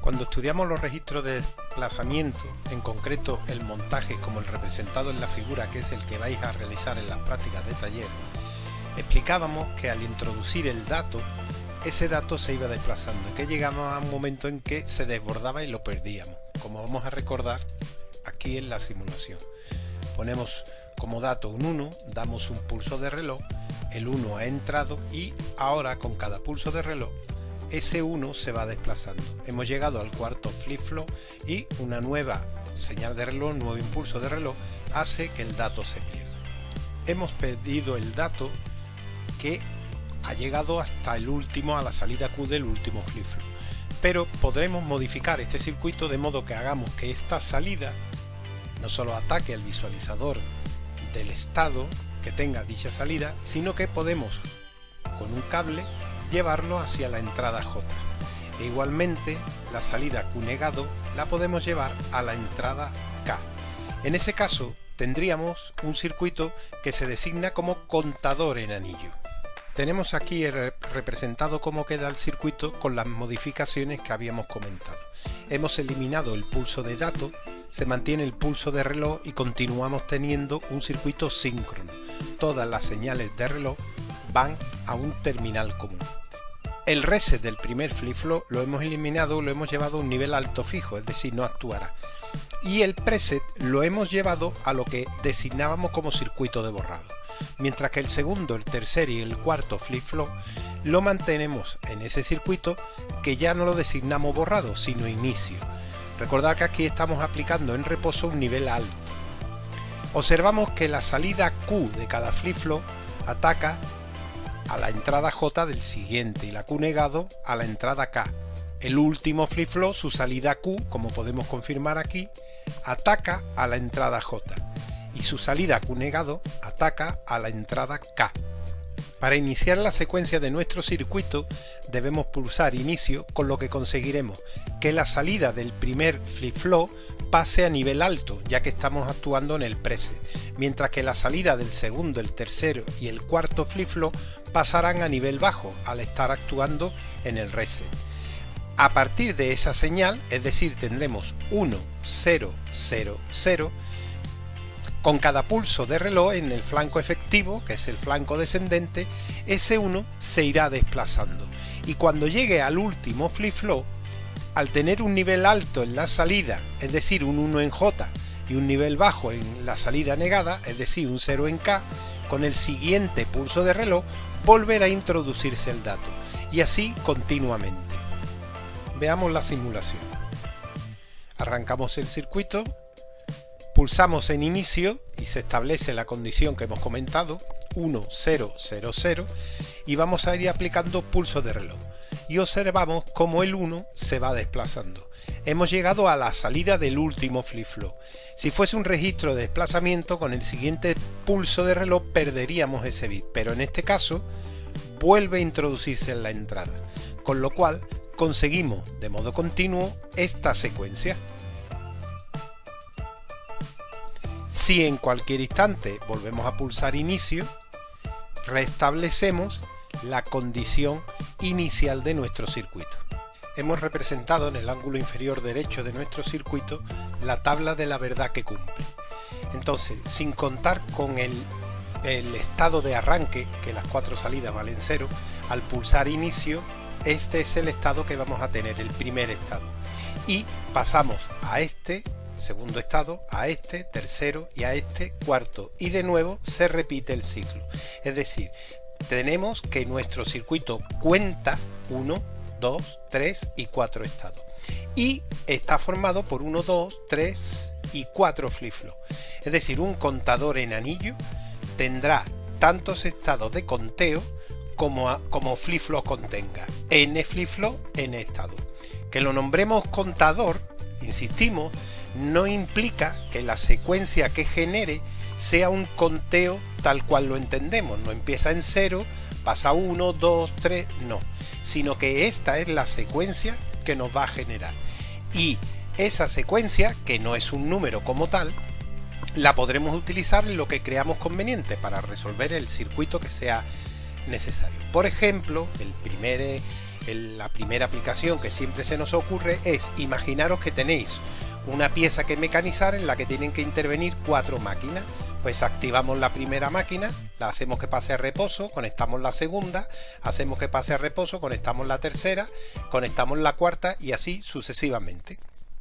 Cuando estudiamos los registros de desplazamiento, en concreto el montaje como el representado en la figura, que es el que vais a realizar en las prácticas de taller, explicábamos que al introducir el dato, ese dato se iba desplazando y que llegamos a un momento en que se desbordaba y lo perdíamos, como vamos a recordar aquí en la simulación. Ponemos como dato un 1, damos un pulso de reloj, el 1 ha entrado y ahora con cada pulso de reloj ese 1 se va desplazando. Hemos llegado al cuarto flip-flop y una nueva señal de reloj, un nuevo impulso de reloj hace que el dato se pierda. Hemos perdido el dato que ha llegado hasta el último, a la salida Q del último flip-flop, pero podremos modificar este circuito de modo que hagamos que esta salida no solo ataque al visualizador del estado que tenga dicha salida, sino que podemos con un cable llevarlo hacia la entrada J. E igualmente la salida Q negado la podemos llevar a la entrada K. En ese caso tendríamos un circuito que se designa como contador en anillo. Tenemos aquí representado cómo queda el circuito con las modificaciones que habíamos comentado. Hemos eliminado el pulso de dato, se mantiene el pulso de reloj y continuamos teniendo un circuito síncrono. Todas las señales de reloj van a un terminal común. El reset del primer flip-flop lo hemos eliminado, lo hemos llevado a un nivel alto fijo, es decir, no actuará. Y el preset lo hemos llevado a lo que designábamos como circuito de borrado. Mientras que el segundo, el tercer y el cuarto flip-flop lo mantenemos en ese circuito que ya no lo designamos borrado, sino inicio. Recordad que aquí estamos aplicando en reposo un nivel alto. Observamos que la salida Q de cada flip-flop ataca a la entrada J del siguiente y la Q negado a la entrada K. El último flip-flop, su salida Q, como podemos confirmar aquí, ataca a la entrada J y su salida Q negado ataca a la entrada K. Para iniciar la secuencia de nuestro circuito debemos pulsar inicio, con lo que conseguiremos que la salida del primer flip-flop pase a nivel alto, ya que estamos actuando en el preset, mientras que la salida del segundo, el tercero y el cuarto flip-flop pasarán a nivel bajo al estar actuando en el reset. A partir de esa señal, es decir, tendremos 1, 0, 0, 0, con cada pulso de reloj en el flanco efectivo, que es el flanco descendente, ese 1 se irá desplazando. Y cuando llegue al último flip-flop, al tener un nivel alto en la salida, es decir, un 1 en J, y un nivel bajo en la salida negada, es decir, un 0 en K, con el siguiente pulso de reloj volverá a introducirse el dato, y así continuamente. Veamos la simulación. Arrancamos el circuito, pulsamos en inicio y se establece la condición que hemos comentado, 1, 0, 0, 0, y vamos a ir aplicando pulso de reloj. Y observamos cómo el 1 se va desplazando. Hemos llegado a la salida del último flip-flop. Si fuese un registro de desplazamiento, con el siguiente pulso de reloj perderíamos ese bit, pero en este caso vuelve a introducirse en la entrada, con lo cual conseguimos de modo continuo esta secuencia. Si en cualquier instante volvemos a pulsar inicio, restablecemos la condición inicial de nuestro circuito. Hemos representado en el ángulo inferior derecho de nuestro circuito la tabla de la verdad que cumple. Entonces, sin contar con el estado de arranque, que las 4 salidas valen 0, al pulsar inicio, este es el estado que vamos a tener, el primer estado. Y pasamos a este segundo estado, a este tercero y a este cuarto, y de nuevo se repite el ciclo. Es decir, tenemos que nuestro circuito cuenta 1, 2, 3 y 4 estados, y está formado por 1, 2, 3 y 4 flip-flop. Es decir, un contador en anillo tendrá tantos estados de conteo como flip-flop contenga, n flip-flop, n estado. Que lo nombremos contador, insistimos, no implica que la secuencia que genere sea un conteo tal cual lo entendemos, no empieza en 0, pasa 1, 2, 3, no, sino que esta es la secuencia que nos va a generar, y esa secuencia, que no es un número como tal, la podremos utilizar en lo que creamos conveniente para resolver el circuito que sea necesario. Por ejemplo, el primer La primera aplicación que siempre se nos ocurre es: imaginaros que tenéis una pieza que mecanizar en la que tienen que intervenir 4 máquinas. Pues activamos la primera máquina, la hacemos que pase a reposo, conectamos la segunda, hacemos que pase a reposo, conectamos la tercera, conectamos la cuarta y así sucesivamente.